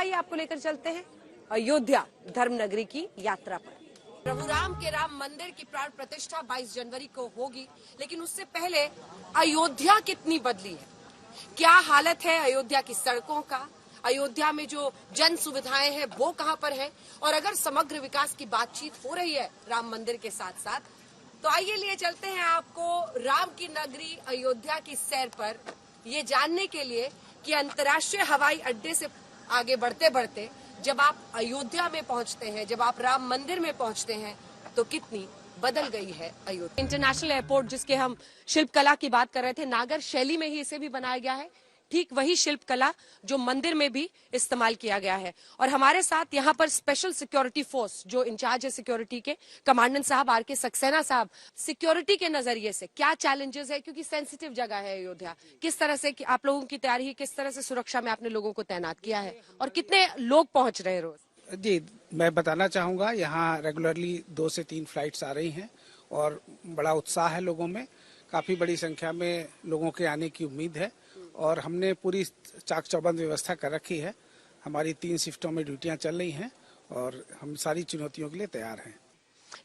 आइए आपको लेकर चलते हैं अयोध्या धर्म नगरी की यात्रा पर। प्रभु राम के राम मंदिर की प्राण प्रतिष्ठा 22 जनवरी को होगी, लेकिन उससे पहले अयोध्या कितनी बदली है, क्या हालत है अयोध्या की सड़कों का, अयोध्या में जो जन सुविधाएं हैं वो कहां पर है, और अगर समग्र विकास की बातचीत हो रही है राम मंदिर के साथ साथ, तो आइए लिए चलते हैं आपको राम की नगरी अयोध्या की सैर पर, ये जानने के लिए कि अंतर्राष्ट्रीय हवाई अड्डे से आगे बढ़ते बढ़ते जब आप अयोध्या में पहुंचते हैं, जब आप राम मंदिर में पहुंचते हैं, तो कितनी बदल गई है अयोध्या। इंटरनेशनल एयरपोर्ट जिसके हम शिल्पकला की बात कर रहे थे, नागर शैली में ही इसे भी बनाया गया है, ठीक वही शिल्पकला जो मंदिर में भी इस्तेमाल किया गया है। और हमारे साथ यहाँ पर स्पेशल सिक्योरिटी फोर्स जो इंचार्ज है सिक्योरिटी के, कमांडेंट साहब आर.के. सक्सेना साहब, सिक्योरिटी के नजरिए से क्या चैलेंजेस है, क्योंकि सेंसिटिव जगह है अयोध्या, किस तरह से आप लोगों की तैयारी है, किस तरह से सुरक्षा में आपने लोगों को तैनात किया है, और कितने लोग पहुंच रहे हैं रोज? जी, मैं बताना चाहूँगा, यहाँ रेगुलरली 2 से 3 फ्लाइट्स आ रही हैं और बड़ा उत्साह है लोगों में, काफ़ी बड़ी संख्या में लोगों के आने की उम्मीद है और हमने पूरी चाक चौबंद व्यवस्था कर रखी है। हमारी 3 शिफ्टों में ड्यूटियाँ चल रही हैं और हम सारी चुनौतियों के लिए तैयार हैं।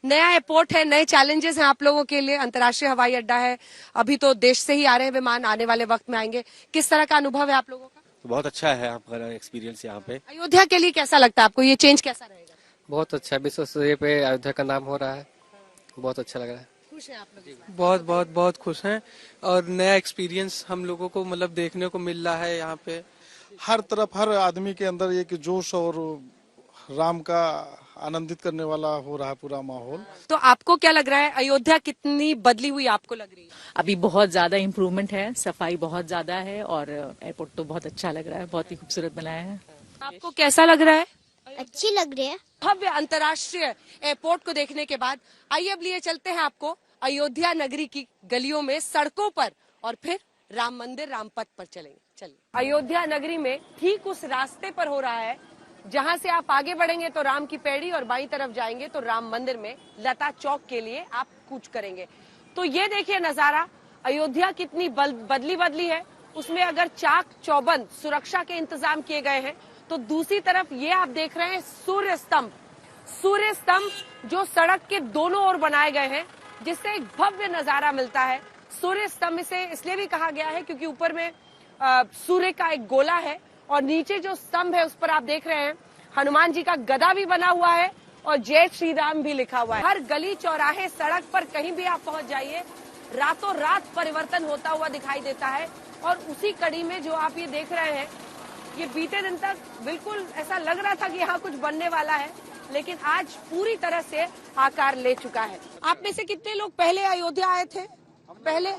नया एयरपोर्ट है, नए चैलेंजेस हैं आप लोगों के लिए, अंतर्राष्ट्रीय हवाई अड्डा है, अभी तो देश से ही आ रहे हैं विमान, आने वाले वक्त में आएंगे, किस तरह का अनुभव है आप लोगों का? बहुत अच्छा है आपका एक्सपीरियंस यहाँ पे। अयोध्या के लिए कैसा लगता है आपको, ये चेंज कैसा रहेगा? बहुत अच्छा, विश्व स्तरीय पे अयोध्या का नाम हो रहा है, बहुत अच्छा लग रहा है। खुश हैं आप लोग? बहुत खुश हैं और नया एक्सपीरियंस हम लोगों को मतलब देखने को मिल रहा है। यहाँ पे हर तरफ हर आदमी के अंदर एक जोश और राम का आनंदित करने वाला हो रहा है पूरा माहौल। तो आपको क्या लग रहा है, अयोध्या कितनी बदली हुई आपको लग रही है? अभी बहुत ज्यादा इम्प्रूवमेंट है, सफाई बहुत ज्यादा है और एयरपोर्ट तो बहुत अच्छा लग रहा है, बहुत ही खूबसूरत बनाया है। आपको कैसा लग रहा है? अच्छी लग रही है। भव्य अंतर्राष्ट्रीय एयरपोर्ट को देखने के बाद आइए अब लिए चलते हैं आपको अयोध्या नगरी की गलियों में, सड़कों पर, और फिर राम मंदिर रामपथ पर चलेंगे। चलिए, अयोध्या नगरी में ठीक उस रास्ते पर हो रहा है जहां से आप आगे बढ़ेंगे तो राम की पैड़ी और बाईं तरफ जाएंगे तो राम मंदिर में लता चौक के लिए आप कूच करेंगे। तो ये देखिए नजारा, अयोध्या कितनी बदली है। उसमें अगर चाक चौबंद सुरक्षा के इंतजाम किए गए हैं, तो दूसरी तरफ ये आप देख रहे हैं सूर्य स्तंभ जो सड़क के दोनों ओर बनाए गए हैं, जिससे एक भव्य नजारा मिलता है। सूर्य स्तंभ इसे इसलिए भी कहा गया है क्योंकि ऊपर में सूर्य का एक गोला है और नीचे जो स्तंभ है उस पर आप देख रहे हैं हनुमान जी का गदा भी बना हुआ है और जय श्री राम भी लिखा हुआ है। हर गली चौराहे सड़क पर कहीं भी आप पहुंच जाइए, रातों रात परिवर्तन होता हुआ दिखाई देता है। और उसी कड़ी में जो आप ये देख रहे हैं, ये बीते दिन तक बिल्कुल ऐसा लग रहा था कि यहाँ कुछ बनने वाला है, लेकिन आज पूरी तरह से आकार ले चुका है। आप में से कितने लोग पहले अयोध्या आए थे? पहले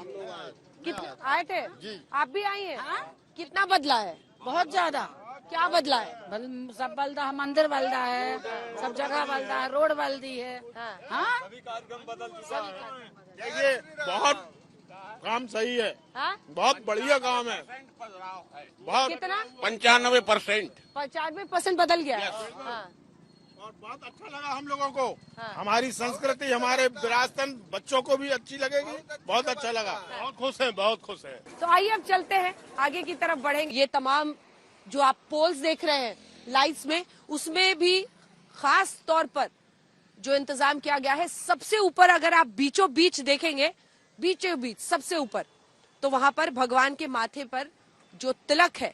कितने आए थे? आप भी आई हैं? कितना बदला है? बहुत ज्यादा। क्या बदला है? सब बदला है, मंदिर बदला है, सब जगह बदला है, रोड बदली है। हाँ? देखिए, बहुत काम सही है। हाँ? बहुत बढ़िया काम है। बहुत कितना? 95%। 95% बदल गया है। हाँ। और बहुत अच्छा लगा हम लोगों को। हाँ। हमारी संस्कृति, हमारे विरासतन बच्चों को भी अच्छी लगेगी। बहुत अच्छा लगा, बहुत खुश है। तो आइए अब चलते हैं, आगे की तरफ बढ़ेंगे। ये तमाम जो आप पोल्स देख रहे हैं लाइट्स में, उसमें भी खास तौर पर जो इंतजाम किया गया है, सबसे ऊपर अगर आप बीचों बीच देखेंगे, बीचों बीच सबसे ऊपर, तो वहां पर भगवान के माथे पर जो तिलक है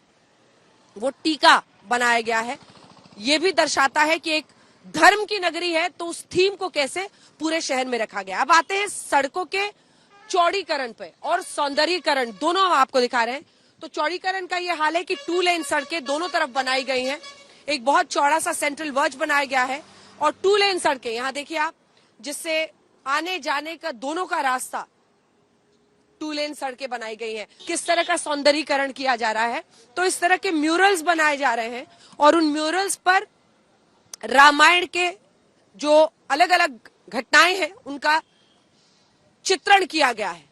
वो टीका बनाया गया है। ये भी दर्शाता है कि एक धर्म की नगरी है, तो उस थीम को कैसे पूरे शहर में रखा गया। अब आते हैं सड़कों के चौड़ीकरण पे और सौंदर्यीकरण, दोनों हम आपको दिखा रहे हैं। तो चौड़ीकरण का ये हाल है कि 2 लेन सड़कें दोनों तरफ बनाई गई हैं, एक बहुत चौड़ा सा सेंट्रल वर्ज बनाया गया है और 2 लेन सड़कें यहाँ देखिए आप, जिससे आने जाने का दोनों का रास्ता 2 लेन सड़कें बनाई गई हैं। किस तरह का सौंदर्यीकरण किया जा रहा है, तो इस तरह के म्यूरल्स बनाए जा रहे हैं और उन म्यूरल्स पर रामायण के जो अलग अलग घटनाएं हैं उनका चित्रण किया गया है।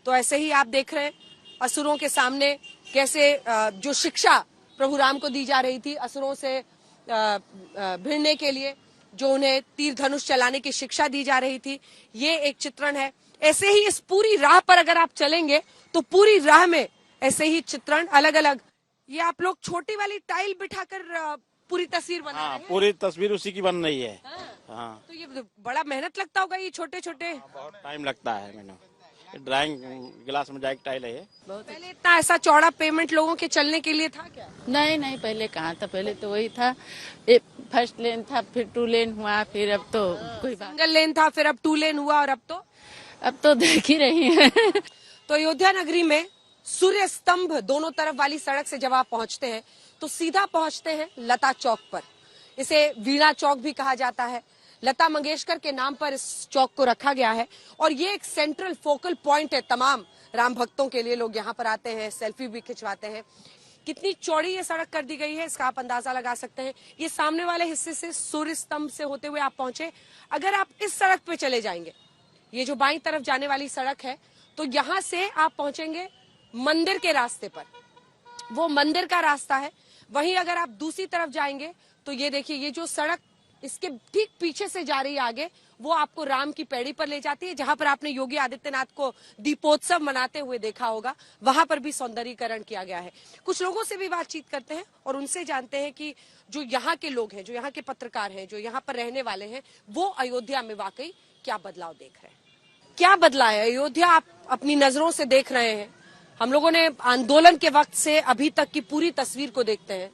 तो ऐसे ही आप देख रहे हैं असुरों के सामने कैसे जो शिक्षा प्रभु राम को दी जा रही थी, असुरों से भिड़ने के लिए जो उन्हें तीर धनुष चलाने की शिक्षा दी जा रही थी, ये एक चित्रण है। ऐसे ही इस पूरी राह पर अगर आप चलेंगे तो पूरी राह में ऐसे ही चित्रण अलग अलग, ये आप लोग छोटी वाली टाइल बिठाकर पूरी तस्वीर बना हाँ, रहे हैं। पूरी तस्वीर उसी की बन रही है। हाँ। हाँ, तो ये बड़ा मेहनत लगता होगा ये छोटे छोटे। बहुत टाइम लगता है। मैंने ड्राइंग ग्लास में जाइक टाइल है ये। पहले इतना ऐसा चौड़ा पेमेंट लोगों के चलने के लिए था क्या? नहीं नहीं, पहले कहाँ था, पहले तो वही था, फर्स्ट लेन था, फिर 2 लेन हुआ, फिर अब तो कोई बात, सिंगल लेन था, फिर अब 2 लेन हुआ, और अब तो देख ही रही हैं। तो अयोध्या नगरी में सूर्य स्तंभ दोनों तरफ वाली सड़क से जब आप पहुंचते हैं तो सीधा पहुंचते हैं लता चौक पर। इसे वीणा चौक भी कहा जाता है। लता मंगेशकर के नाम पर इस चौक को रखा गया है और ये एक सेंट्रल फोकल पॉइंट है तमाम राम भक्तों के लिए। लोग यहाँ पर आते हैं, सेल्फी भी खिंचवाते हैं। कितनी चौड़ी ये सड़क कर दी गई है इसका आप अंदाजा लगा सकते हैं। ये सामने वाले हिस्से से सूर्य स्तंभ से होते हुए आप पहुंचे। अगर आप इस सड़क पे चले जाएंगे, ये जो बाईं तरफ जाने वाली सड़क है, तो यहाँ से आप पहुंचेंगे मंदिर के रास्ते पर। वो मंदिर का रास्ता है। वहीं अगर आप दूसरी तरफ जाएंगे तो ये देखिए, ये जो सड़क इसके ठीक पीछे से जा रही है आगे, वो आपको राम की पैड़ी पर ले जाती है, जहां पर आपने योगी आदित्यनाथ को दीपोत्सव मनाते हुए देखा होगा। वहां पर भी सौंदर्यीकरण किया गया है। कुछ लोगों से भी बातचीत करते हैं और उनसे जानते हैं कि जो यहाँ के लोग हैं, जो यहाँ के पत्रकार हैं, जो यहाँ पर रहने वाले हैं, वो अयोध्या में वाकई क्या बदलाव देख रहे हैं। क्या बदला है अयोध्या, आप अपनी नजरों से देख रहे हैं। हम लोगों ने आंदोलन के वक्त से अभी तक की पूरी तस्वीर को देखते हैं,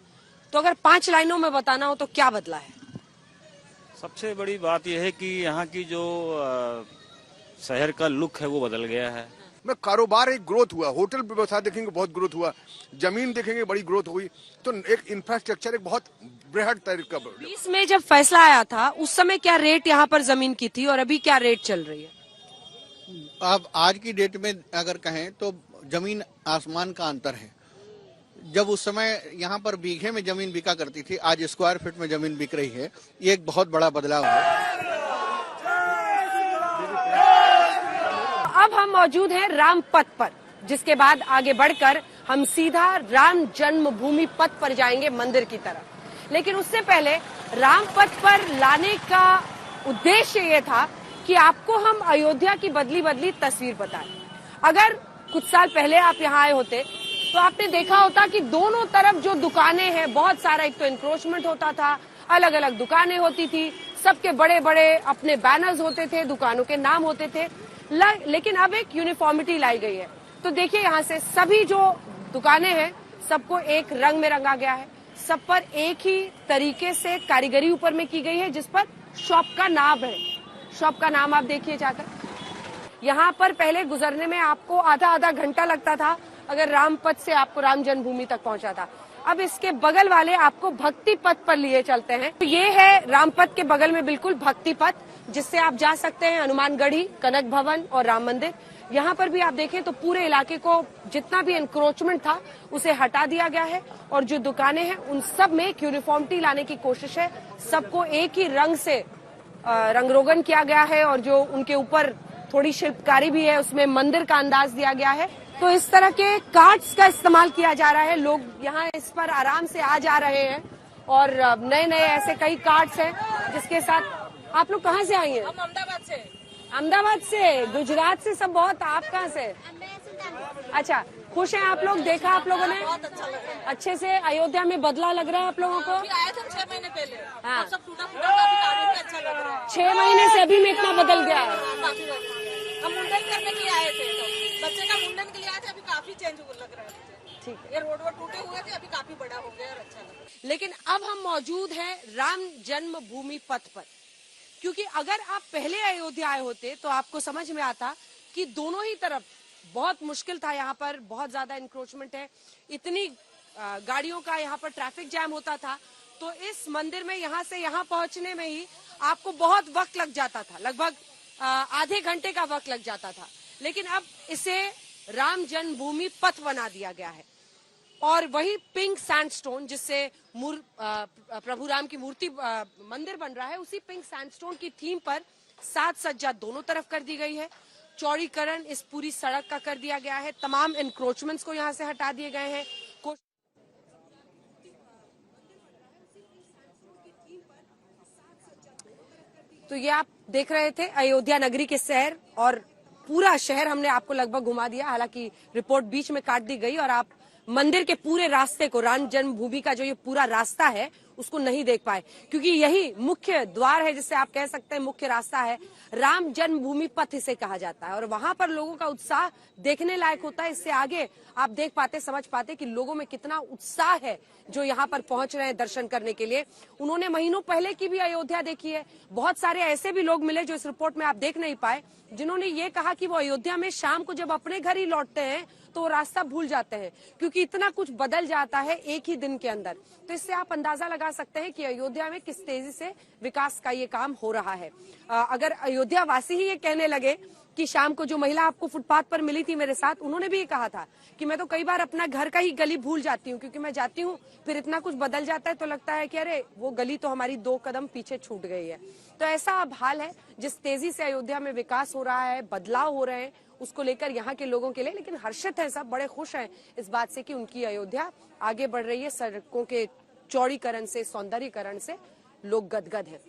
तो अगर 5 लाइनों में बताना हो तो क्या बदला है? सबसे बड़ी बात यह है कि यहाँ की जो शहर का लुक है वो बदल गया है। में कारोबार एक ग्रोथ हुआ, होटल व्यवसाय देखेंगे बहुत ग्रोथ हुआ, जमीन देखेंगे बड़ी ग्रोथ हुई, तो एक इंफ्रास्ट्रक्चर एक बहुत बृहद तरीका। 20 में जब फैसला आया था उस समय क्या रेट यहाँ पर जमीन की थी और अभी क्या रेट चल रही है? अब आज की डेट में अगर कहें तो जमीन आसमान का अंतर है। जब उस समय यहाँ पर बीघे में जमीन बिका करती थी, आज स्क्वायर फीट में जमीन बिक रही है। ये एक बहुत बड़ा बदलाव है। अब हम मौजूद हैं राम पथ पर, जिसके बाद आगे बढ़कर हम सीधा राम जन्मभूमि पथ पर जाएंगे मंदिर की तरफ। लेकिन उससे पहले राम पथ पर लाने का उद्देश्य ये था कि आपको हम अयोध्या की बदली बदली तस्वीर बताएं। अगर कुछ साल पहले आप यहाँ आए होते तो आपने देखा होता कि दोनों तरफ जो दुकानें हैं, बहुत सारा, एक तो इंक्रोचमेंट होता था, अलग अलग दुकानें होती थी, सबके बड़े बड़े अपने बैनर्स होते थे, दुकानों के नाम होते थे। लेकिन अब एक यूनिफॉर्मिटी लाई गई है। तो देखिए, यहाँ से सभी जो दुकानें हैं सबको एक रंग में रंगा गया है। सब पर एक ही तरीके से कारीगरी ऊपर में की गई है, जिस पर शॉप का नाम है। शॉप का नाम आप देखिए जाकर। यहाँ पर पहले गुजरने में आपको आधा घंटा लगता था अगर राम पथ से आपको राम जन्मभूमि तक पहुंचा था। अब इसके बगल वाले आपको भक्ति पथ पर लिए चलते हैं। तो ये है राम पथ के बगल में बिल्कुल भक्ति पथ, जिससे आप जा सकते हैं हनुमानगढ़ी, कनक भवन और राम मंदिर। यहाँ पर भी आप देखें तो पूरे इलाके को जितना भी एनक्रोचमेंट था उसे हटा दिया गया है और जो दुकानें हैं उन सब में एक यूनिफॉर्मिटी लाने की कोशिश है। सबको एक ही रंग से रंगरोगन किया गया है और जो उनके ऊपर थोड़ी शिल्पकारी भी है, उसमें मंदिर का अंदाज दिया गया है। तो इस तरह के कार्ट्स का इस्तेमाल किया जा रहा है। लोग यहाँ इस पर आराम से आ जा रहे हैं और नए नए ऐसे कई कार्ट्स हैं जिसके साथ। आप लोग कहाँ से आई हैं? हम अहमदाबाद से। अहमदाबाद से, गुजरात से सब बहुत। आप कहाँ से? अच्छा, खुश हैं आप लोग? देखा आप लोगों ने? बहुत अच्छा लग रहा है। अच्छे से अयोध्या में बदलाव लग रहा है आप लोगों को? अभी आए थे 6 महीने पहले। हाँ। सब टूटा फूटा काफी अच्छा लग रहा है। 6 महीने से अभी में इतना बदल गया है। हम मुंडन करने के लिए आए थे, तो बच्चे का मुंडन के लिए आए थे। अभी काफी चेंज लग रहा है मुझे। ठीक है। ये रोड वोड टूटे हुए थे, अभी काफी बड़ा हो गया और अच्छा लग रहा है। लेकिन अब हम मौजूद हैं राम जन्मभूमि पथ पर, क्योंकि अगर आप पहले अयोध्या आए होते तो आपको समझ में आता कि दोनों ही तरफ बहुत मुश्किल था। यहाँ पर बहुत ज्यादा इंक्रोचमेंट है, इतनी गाड़ियों का यहाँ पर ट्रैफिक जैम होता था। तो इस मंदिर में यहाँ से यहाँ पहुंचने में ही आपको बहुत वक्त लग जाता था, लगभग आधे घंटे का वक्त लग जाता था। लेकिन अब इसे राम जन्मभूमि पथ बना दिया गया है और वही पिंक सैंडस्टोन जिससे प्रभु राम की मूर्ति मंदिर बन रहा है, उसी पिंक सैंडस्टोन की थीम पर साज सज्जा दोनों तरफ कर दी गई है। चौड़ीकरण इस पूरी सड़क का कर दिया गया है। तमाम एनक्रोचमेंट्स को यहाँ से हटा दिए गए हैं। तो ये आप देख रहे थे अयोध्या नगरी के शहर, और पूरा शहर हमने आपको लगभग घुमा दिया। हालांकि रिपोर्ट बीच में काट दी गई और आप मंदिर के पूरे रास्ते को, राम जन्मभूमि का जो ये पूरा रास्ता है उसको नहीं देख पाए, क्योंकि यही मुख्य द्वार है, जिससे आप कह सकते हैं मुख्य रास्ता है। राम जन्मभूमि पथ इसे कहा जाता है और वहां पर लोगों का उत्साह देखने लायक होता है। इससे आगे आप देख पाते, समझ पाते कि लोगों में कितना उत्साह है जो यहाँ पर पहुंच रहे हैं दर्शन करने के लिए। उन्होंने महीनों पहले की भी अयोध्या देखी है। बहुत सारे ऐसे भी लोग मिले जो इस रिपोर्ट में आप देख नहीं पाए, जिन्होंने ये कहा कि वो अयोध्या में शाम को जब अपने घर ही लौटते हैं तो वो रास्ता भूल जाते हैं, क्योंकि इतना कुछ बदल जाता है एक ही दिन के अंदर। तो इससे आप अंदाजा लगा सकते हैं कि अयोध्या में किस तेजी से विकास का ये काम हो रहा है। अगर अयोध्या वासी ही ये कहने लगे कि शाम को जो महिला आपको फुटपाथ पर मिली थी मेरे साथ, उन्होंने भी ये कहा था कि मैं तो कई बार अपना घर का ही गली भूल जाती हूँ, क्योंकि मैं जाती हूँ फिर इतना कुछ बदल जाता है तो लगता है कि अरे वो गली तो हमारी 2 कदम पीछे छूट गई है। तो ऐसा अब हाल है। जिस तेजी से अयोध्या में विकास हो रहा है, बदलाव हो रहे हैं, उसको लेकर यहाँ के लोगों के लिए लेकिन हर्षित है, सब बड़े खुश हैं इस बात से कि उनकी अयोध्या आगे बढ़ रही है। सड़कों के चौड़ीकरण से, सौंदर्यीकरण से लोग गदगद हैं।